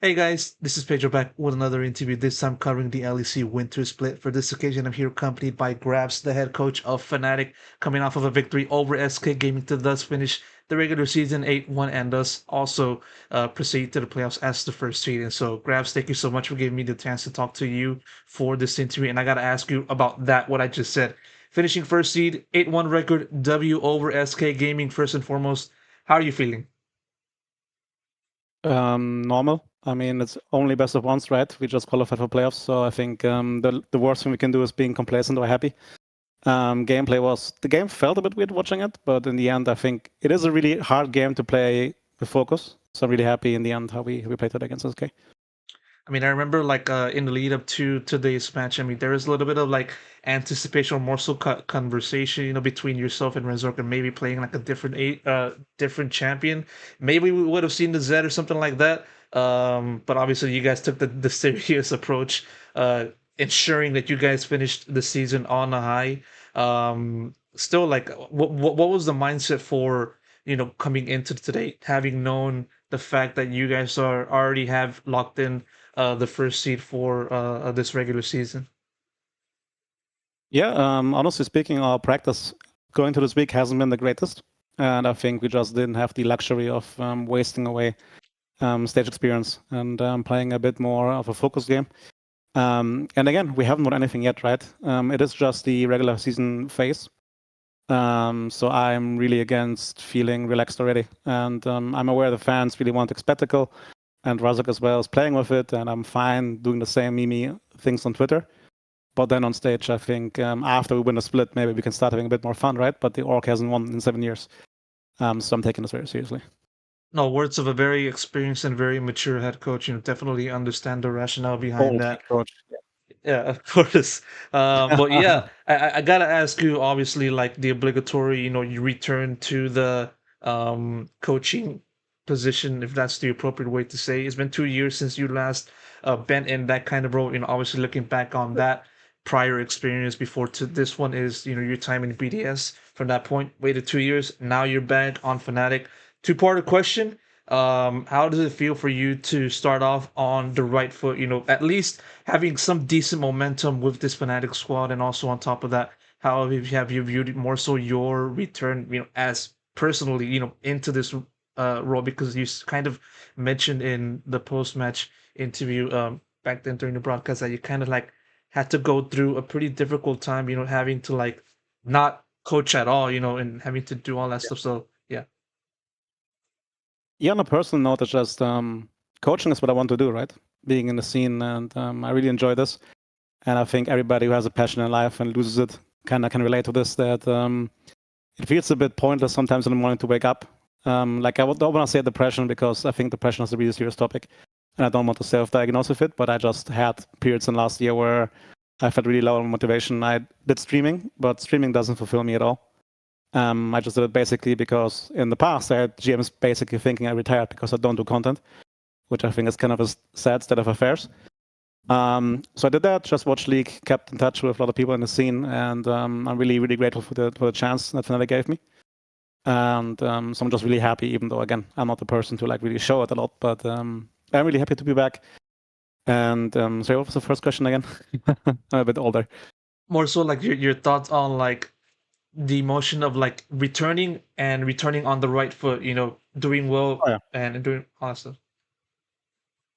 Hey guys, this is Pedro back with another interview, this time covering the LEC Winter split. For this occasion, I'm here accompanied by GrabbZ, the head coach of Fnatic, coming off of a victory over SK Gaming to thus finish the regular season 8-1 and thus also proceed to the playoffs as the first seed. And so, GrabbZ, thank you so much for giving me the chance to talk to you for this interview. And I got to ask you about that, what I just said. Finishing first seed, 8-1 record, W over SK Gaming, first and foremost. How are you feeling? Normal. I mean, it's only best of ones, right? We just qualified for playoffs, so I think the worst thing we can do is being complacent or happy. The game felt a bit weird watching it, but in the end, I think it is a really hard game to play with focus. So I'm really happy in the end how we played it against SK. I mean, I remember like in the lead up to today's match. I mean, there was a little bit of like anticipation or more so conversation, between yourself and Razork, and maybe playing like a different champion. Maybe we would have seen the Zed or something like that. But obviously, you guys took the serious approach, ensuring that you guys finished the season on a high. Still, like, what was the mindset for coming into today, having known the fact that you guys are already have locked in the first seed for this regular season? Yeah, honestly speaking, our practice going to this week hasn't been the greatest, and I think we just didn't have the luxury of wasting away stage experience and playing a bit more of a focus game. And again, we haven't won anything yet, right? It is just the regular season phase. So I'm really against feeling relaxed already. And I'm aware the fans really want spectacle, and Razak as well is playing with it, and I'm fine doing the same meme things on Twitter. But then on stage, I think after we win the split, maybe we can start having a bit more fun, right? But the Orc hasn't won in 7 years. So I'm taking this very seriously. No, words of a very experienced and very mature head coach. Definitely understand the rationale behind Old head that. coach. Yeah, of course. But yeah, I gotta ask you, obviously, like the obligatory, you return to the coaching position, if that's the appropriate way to say. It's been 2 years since you last been in that kind of role. Obviously looking back on that prior experience before to this one is, your time in BDS. From that point, waited 2 years. Now you're back on Fnatic. Two-part question. How does it feel for you to start off on the right foot? At least having some decent momentum with this Fnatic squad, and also on top of that, how have you viewed it more so your return, as personally, into this role? Because you kind of mentioned in the post-match interview back then during the broadcast that you kind of like had to go through a pretty difficult time, having to like not coach at all, and having to do all that stuff. So yeah. Yeah, on a personal note, it's just coaching is what I want to do, right? Being in the scene, and I really enjoy this. And I think everybody who has a passion in life and loses it kind of can relate to this, that it feels a bit pointless sometimes in the morning to wake up. Like I don't want to say depression, because I think depression is a really serious topic, and I don't want to self-diagnose with it, but I just had periods in last year where I felt really low on motivation. I did streaming, but streaming doesn't fulfill me at all. I just did it basically because in the past I had GMs basically thinking I retired because I don't do content, which I think is kind of a sad state of affairs. So I did that, just watched League, kept in touch with a lot of people in the scene, and I'm really, really grateful for the chance that Fnatic gave me. And so I'm just really happy, even though, again, I'm not the person to like really show it a lot, but I'm really happy to be back. And sorry, what was the first question again? I'm a bit older. More so like your thoughts on like the emotion of like returning on the right foot, doing well Oh, yeah. and doing awesome.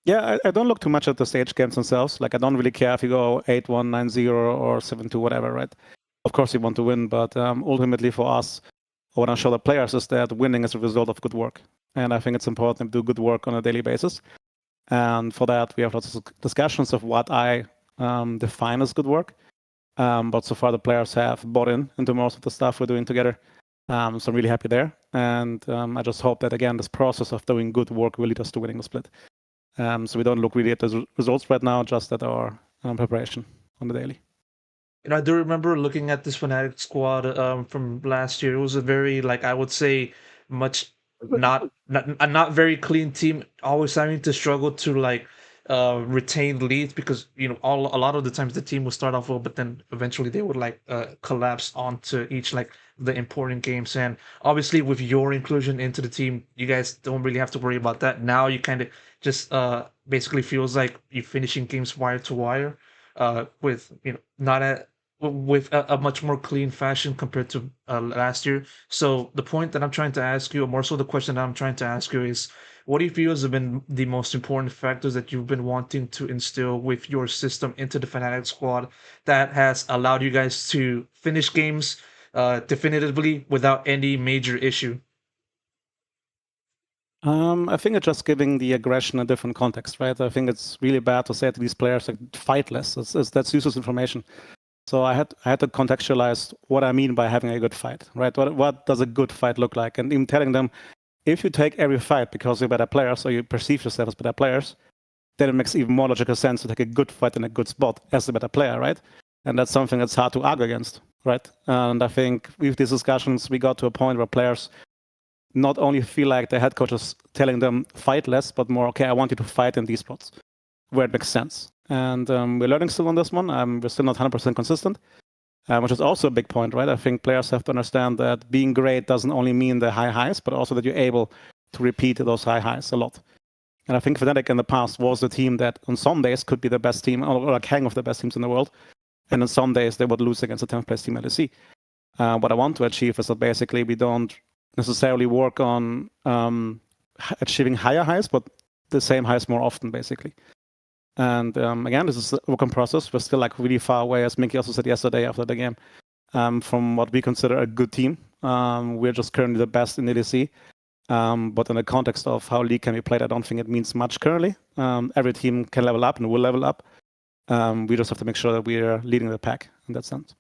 Yeah, I don't look too much at the stage games themselves. Like, I don't really care if you go 8-1, 9-0, or 7-2, whatever, right? Of course, you want to win, but ultimately for us, what I show the players is that winning is a result of good work. And I think it's important to do good work on a daily basis. And for that, we have lots of discussions of what I define as good work. But so far, the players have bought into most of the stuff we're doing together. So I'm really happy there. And I just hope that, again, this process of doing good work really does to winning the split. So we don't look really at the results right now, just at our preparation on the daily. I do remember looking at this Fnatic squad from last year. It was a very, like, I would say, much not a not very clean team, always having to struggle to like retained leads, because a lot of the times the team will start off well, but then eventually they would like collapse onto each like the important games. And obviously with your inclusion into the team, you guys don't really have to worry about that. Now you kind of just basically feels like you're finishing games wire to wire, with not a with a much more clean fashion compared to last year. So the point that I'm trying to ask you, or more so the question that I'm trying to ask you, is what do you feel has been the most important factors that you've been wanting to instill with your system into the Fnatic squad that has allowed you guys to finish games definitively without any major issue? I think it's just giving the aggression a different context, right? I think it's really bad to say to these players like fight less. That's useless information. So I had to contextualize what I mean by having a good fight, right? What does a good fight look like? And even telling them, if you take every fight because you're better players or you perceive yourself as better players, then it makes even more logical sense to take a good fight in a good spot as a better player, right? And that's something that's hard to argue against, right? And I think with these discussions, we got to a point where players not only feel like the head coach is telling them fight less, but more, okay, I want you to fight in these spots where it makes sense. And we're learning still on this one. We're still not 100% consistent, which is also a big point, right? I think players have to understand that being great doesn't only mean the high highs, but also that you're able to repeat those high highs a lot. And I think Fnatic in the past was the team that on some days could be the best team, or like hang of the best teams in the world. And on some days they would lose against the 10th place team at LEC. What I want to achieve is that basically we don't necessarily work on achieving higher highs, but the same highs more often, basically. And again, this is a work in process. We're still like really far away, as Minky also said yesterday after the game, from what we consider a good team. We're just currently the best in the LEC. But in the context of how League can be played, I don't think it means much currently. Every team can level up and will level up. We just have to make sure that we're leading the pack in that sense.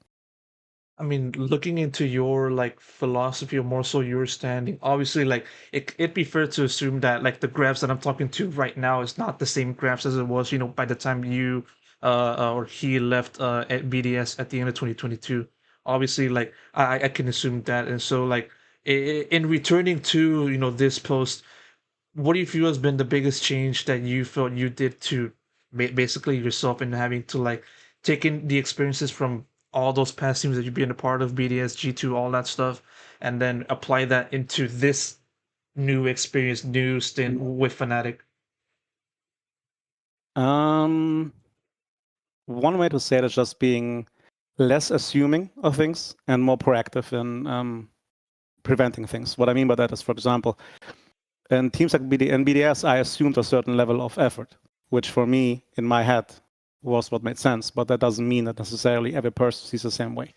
I mean, looking into your like philosophy, or more so your standing, obviously, like it'd be fair to assume that like the GrabbZ that I'm talking to right now is not the same GrabbZ as it was, by the time you or he left at BDS at the end of 2022. Obviously, like I can assume that, and so like in returning to this post, what do you feel has been the biggest change that you felt you did to basically yourself, and having to like take in the experiences from all those past teams that you've been a part of, BDS, G2, all that stuff, and then apply that into this new experience, new stint with Fnatic? One way to say it is just being less assuming of things and more proactive in preventing things. What I mean by that is, for example, in teams like BDS, I assumed a certain level of effort, which for me, in my head, was what made sense. But that doesn't mean that necessarily every person sees the same way.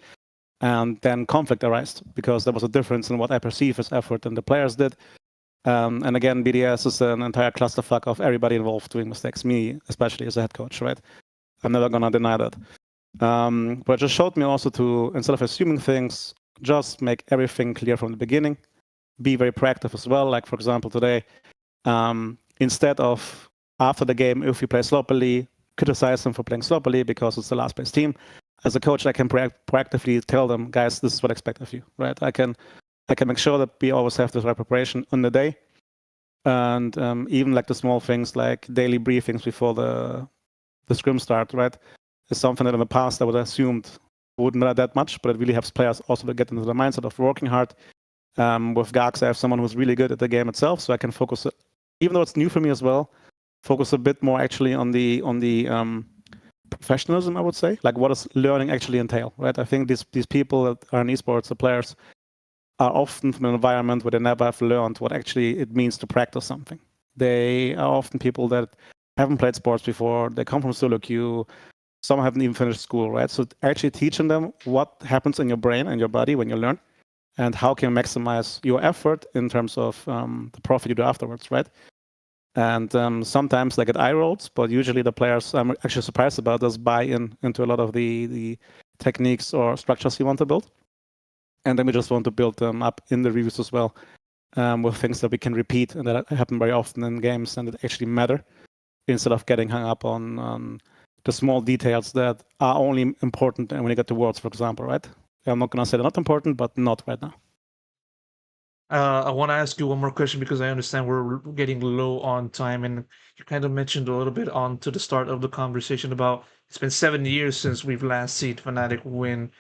And then conflict arose because there was a difference in what I perceive as effort and the players did. And again, BDS is an entire clusterfuck of everybody involved doing mistakes, me especially as a head coach, right? I'm never going to deny that. But it just showed me also to, instead of assuming things, just make everything clear from the beginning. Be very proactive as well. Like, for example, today, instead of after the game, if we play sloppily, criticize them for playing sloppily because it's the last place team. As a coach, I can proactively tell them, guys, this is what I expect of you, right? I can make sure that we always have the right preparation on the day. And even like the small things like daily briefings before the scrim start, right? Is something that in the past I would have assumed wouldn't matter that much, but it really helps players also to get into the mindset of working hard. With GrabbZ, I have someone who's really good at the game itself, so I can focus, even though it's new for me as well, focus a bit more actually on the professionalism, I would say. Like, what does learning actually entail, right? I think these people that are in esports, the players, are often from an environment where they never have learned what actually it means to practice something. They are often people that haven't played sports before. They come from solo queue. Some haven't even finished school, right? So actually teaching them what happens in your brain and your body when you learn, and how can you maximize your effort in terms of the profit you do afterwards, right? And sometimes they get eye rolls, but usually the players I'm actually surprised about does buy into a lot of the techniques or structures you want to build. And then we just want to build them up in the reviews as well, with things that we can repeat and that happen very often in games and that actually matter, instead of getting hung up on the small details that are only important when you get to Worlds, for example, right? I'm not going to say they're not important, but not right now. I want to ask you one more question because I understand we're getting low on time, and you kind of mentioned a little bit on to the start of the conversation about it's been 7 years since we've last seen Fnatic win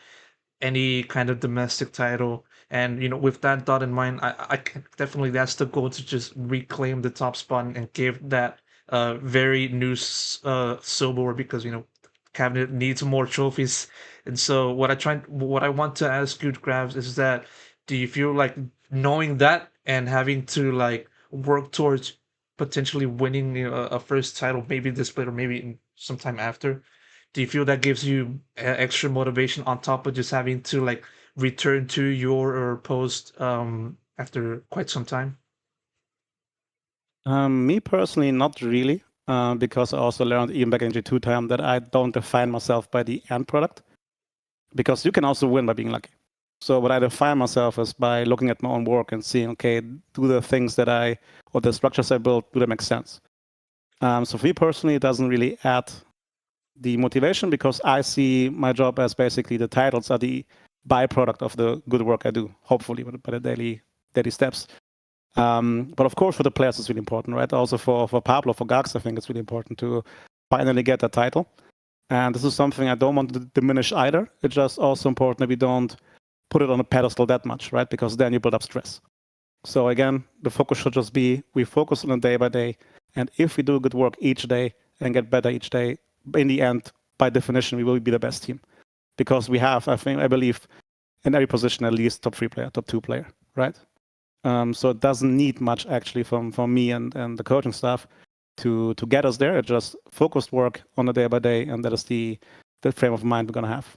any kind of domestic title. And with that thought in mind, definitely that's the goal, to just reclaim the top spot and give that very new silverware, because cabinet needs more trophies. And so what I want to ask you, Grabs, is that do you feel like, knowing that and having to like work towards potentially winning a first title, maybe this split or maybe sometime after, do you feel that gives you extra motivation on top of just having to like return to your post after quite some time? Me personally, not really, because I also learned even back in G2 time that I don't define myself by the end product, because you can also win by being lucky. So what I define myself is by looking at my own work and seeing, okay, do the things that or the structures I built, do they make sense? So for me personally, it doesn't really add the motivation, because I see my job as basically the titles are the byproduct of the good work I do, hopefully, by the daily steps. But of course, for the players, it's really important, right? Also for Pablo, for GrabbZ, I think it's really important to finally get that title. And this is something I don't want to diminish either. It's just also important that we don't put it on a pedestal that much, right? Because then you build up stress. So again, the focus should just be, we focus on it day by day. And if we do good work each day and get better each day, in the end, by definition, we will be the best team. Because we have, I believe, in every position, at least top 3 player, top 2 player, right? So it doesn't need much actually from me and the coaching staff to get us there. It's just focused work on a day by day, and that is the frame of mind we're gonna have.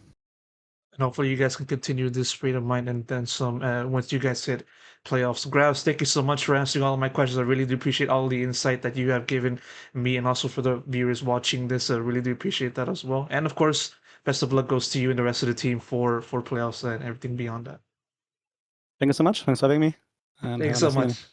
And hopefully you guys can continue this rate of mind and then some once you guys hit playoffs. GrabbZ, thank you so much for answering all of my questions. I really do appreciate all the insight that you have given me, and also for the viewers watching this. I really do appreciate that as well. And of course, best of luck goes to you and the rest of the team for playoffs and everything beyond that. Thank you so much. Thanks for having me, and Thank you have a so nice evening. much.